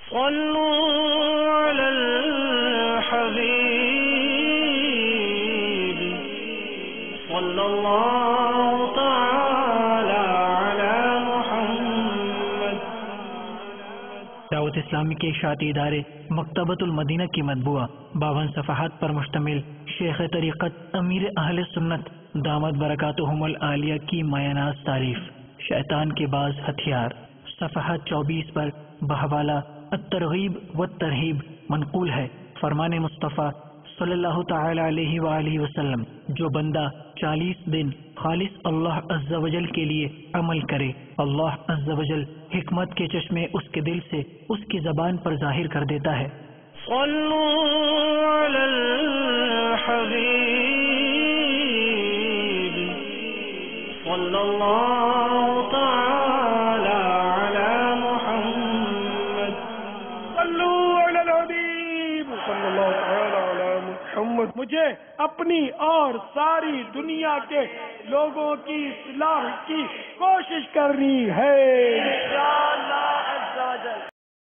صلوا على الحبيب صلى الله تعالى على محمد۔ دعوت اسلامی کے اشاعتی ادارے مکتبۃ المدینہ کی مطبوعہ 52 صفحات پر مشتمل شیخ طریقت امیر اہل سنت دامت برکاتہم العالیہ کی مایہ ناز تعریف شیطان کے بعض ہتھیار، صفحہ 24 پر بحوالہ الترغیب والترہیب منقول ہے فرمان مصطفیٰ صلی اللہ تعالی علیہ وآلہ وسلم، جو بندہ 40 دن خالص اللہ عز و جل کے لیے عمل کرے، اللہ عز و جل حکمت کے چشمے اس کے دل سے اس کی زبان پر ظاہر کر دیتا ہے۔ صلوا علی الحبیب صلی اللہ تعالی علی محمد۔ صلوا علی الحبیب صلی اللہ تعالی علی محمد۔ مجھے اپنی اور ساری دنیا کے لوگوں کی اصلاح کی کوشش کرنی ہے۔